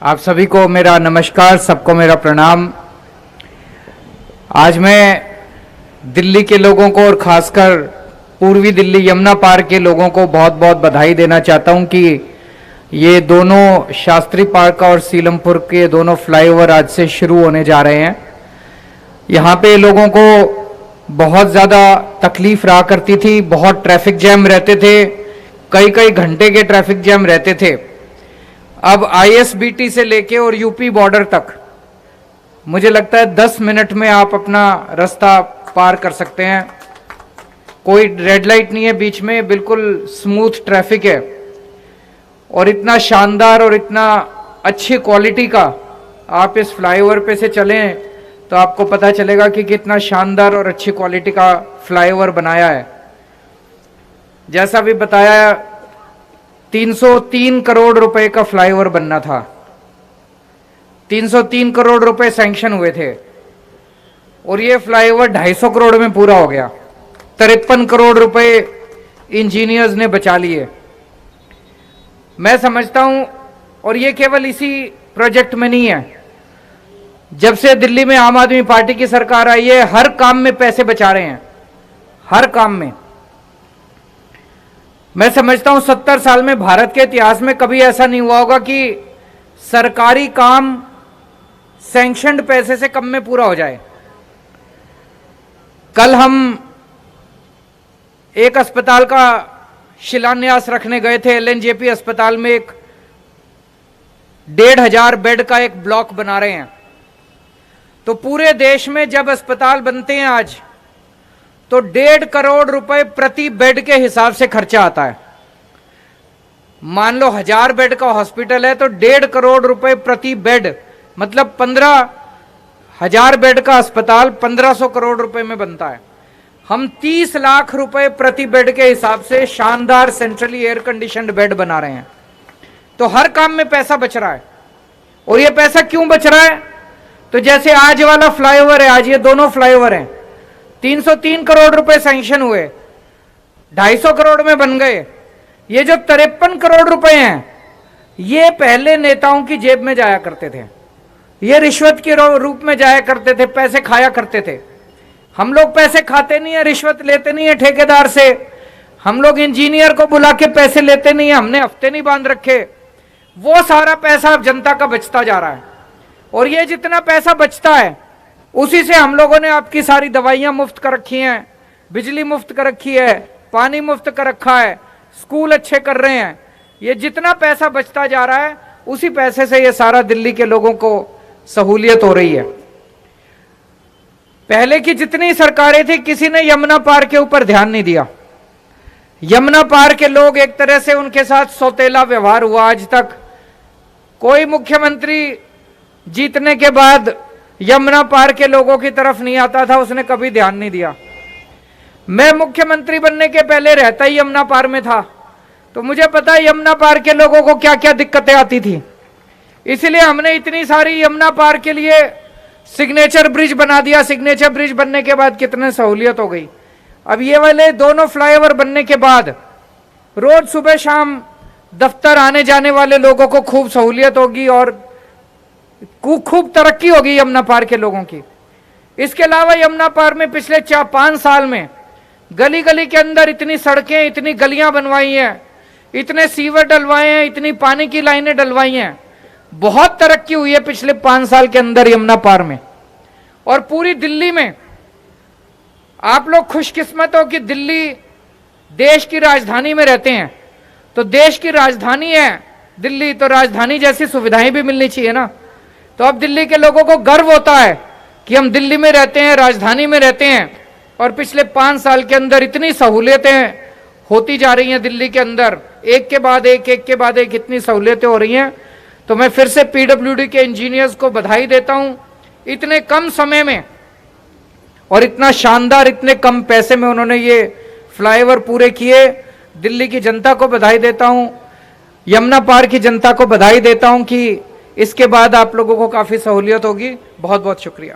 आप सभी को मेरा नमस्कार, सबको मेरा प्रणाम। आज मैं दिल्ली के लोगों को और खासकर पूर्वी दिल्ली यमुना पार के लोगों को बहुत बहुत बधाई देना चाहता हूं कि ये दोनों शास्त्री पार्क और सीलमपुर के दोनों फ्लाईओवर आज से शुरू होने जा रहे हैं। यहाँ पे लोगों को बहुत ज़्यादा तकलीफ रहा करती थी, बहुत ट्रैफिक जैम रहते थे, कई कई घंटे के ट्रैफिक जैम रहते थे। अब आईएसबीटी से लेके और यूपी बॉर्डर तक मुझे लगता है 10 मिनट में आप अपना रास्ता पार कर सकते हैं। कोई रेड लाइट नहीं है बीच में, बिल्कुल स्मूथ ट्रैफिक है। और इतना शानदार और इतना अच्छी क्वालिटी का आप इस फ्लाईओवर पे से चलें तो आपको पता चलेगा कि कितना शानदार और अच्छी क्वालिटी का फ्लाईओवर बनाया है। जैसा भी बताया, 303 करोड़ रुपए का फ्लाईओवर बनना था। 303 करोड़ रुपए सैंक्शन हुए थे और ये फ्लाईओवर 250 करोड़ में पूरा हो गया। 53 करोड़ रुपए इंजीनियर्स ने बचा लिए। मैं समझता हूं, और ये केवल इसी प्रोजेक्ट में नहीं है, जब से दिल्ली में आम आदमी पार्टी की सरकार आई है, हर काम में पैसे बचा रहे हैं, हर काम में। मैं समझता हूं 70 साल में भारत के इतिहास में कभी ऐसा नहीं हुआ होगा कि सरकारी काम सैंक्शनड पैसे से कम में पूरा हो जाए। कल हम एक अस्पताल का शिलान्यास रखने गए थे। एलएनजेपी अस्पताल में एक 1,500 बेड का एक ब्लॉक बना रहे हैं। तो पूरे देश में जब अस्पताल बनते हैं आज, तो 1.5 करोड़ रुपए प्रति बेड के हिसाब से खर्चा आता है। मान लो 1000 बेड का हॉस्पिटल है तो 1.5 करोड़ रुपए प्रति बेड, मतलब 15,000 बेड का अस्पताल 1500 करोड़ रुपए में बनता है। हम 30 लाख रुपए प्रति बेड के हिसाब से शानदार सेंट्रली एयर कंडीशनड बेड बना रहे हैं। तो हर काम में पैसा बच रहा है। और ये पैसा क्यों बच रहा है? तो जैसे आज वाला फ्लाईओवर है, आज ये दोनों फ्लाईओवर हैं, 303 करोड़ रुपए सैंक्शन हुए, 250 करोड़ में बन गए। ये जो 53 करोड़ रुपए हैं, ये पहले नेताओं की जेब में जाया करते थे, ये रिश्वत के रूप में जाया करते थे, पैसे खाया करते थे। हम लोग पैसे खाते नहीं है, रिश्वत लेते नहीं है ठेकेदार से। हम लोग इंजीनियर को बुला के पैसे लेते नहीं है, हमने हफ्ते नहीं बांध रखे। वो सारा पैसा अब जनता का बचता जा रहा है। और ये जितना पैसा बचता है, उसी से हम लोगों ने आपकी सारी दवाइयां मुफ्त कर रखी हैं, बिजली मुफ्त कर रखी है, पानी मुफ्त कर रखा है, स्कूल अच्छे कर रहे हैं। ये जितना पैसा बचता जा रहा है, उसी पैसे से ये सारा दिल्ली के लोगों को सहूलियत हो रही है। पहले की जितनी सरकारें थी, किसी ने यमुना पार के ऊपर ध्यान नहीं दिया। यमुना पार के लोग, एक तरह से उनके साथ सौतेला व्यवहार हुआ। आज तक कोई मुख्यमंत्री जीतने के बाद यमुना पार के लोगों की तरफ नहीं आता था, उसने कभी ध्यान नहीं दिया। मैं मुख्यमंत्री बनने के पहले रहता ही यमुना पार में था, तो मुझे पता है यमुना पार के लोगों को क्या क्या दिक्कतें आती थी। इसलिए हमने इतनी सारी यमुना पार के लिए सिग्नेचर ब्रिज बना दिया। सिग्नेचर ब्रिज बनने के बाद कितने सहूलियत हो गई। अब ये वाले दोनों फ्लाईओवर बनने के बाद रोज सुबह शाम दफ्तर आने जाने वाले लोगों को खूब सहूलियत होगी और खूब तरक्की होगी यमुना पार के लोगों की। इसके अलावा यमुना पार में पिछले 4-5 साल में गली गली के अंदर इतनी सड़कें, इतनी गलियां बनवाई हैं, इतने सीवर डलवाए हैं, इतनी पानी की लाइनें डलवाई हैं। बहुत तरक्की हुई है पिछले 5 साल के अंदर यमुना पार में। और पूरी दिल्ली में आप लोग खुशकिस्मत हो कि दिल्ली देश की राजधानी में रहते हैं। तो देश की राजधानी है दिल्ली, तो राजधानी जैसी सुविधाएं भी मिलनी चाहिए ना। तो अब दिल्ली के लोगों को गर्व होता है कि हम दिल्ली में रहते हैं, राजधानी में रहते हैं। और पिछले 5 साल के अंदर इतनी सहूलियतें होती जा रही हैं दिल्ली के अंदर, एक के बाद एक इतनी सहूलियतें हो रही हैं। तो मैं फिर से पीडब्ल्यूडी के इंजीनियर्स को बधाई देता हूं। इतने कम समय में और इतना शानदार, इतने कम पैसे में उन्होंने ये फ्लाईओवर पूरे किए। दिल्ली की जनता को बधाई देता हूं, यमुना पार की जनता को बधाई देता हूं कि इसके बाद आप लोगों को काफी सहूलियत होगी। बहुत बहुत शुक्रिया।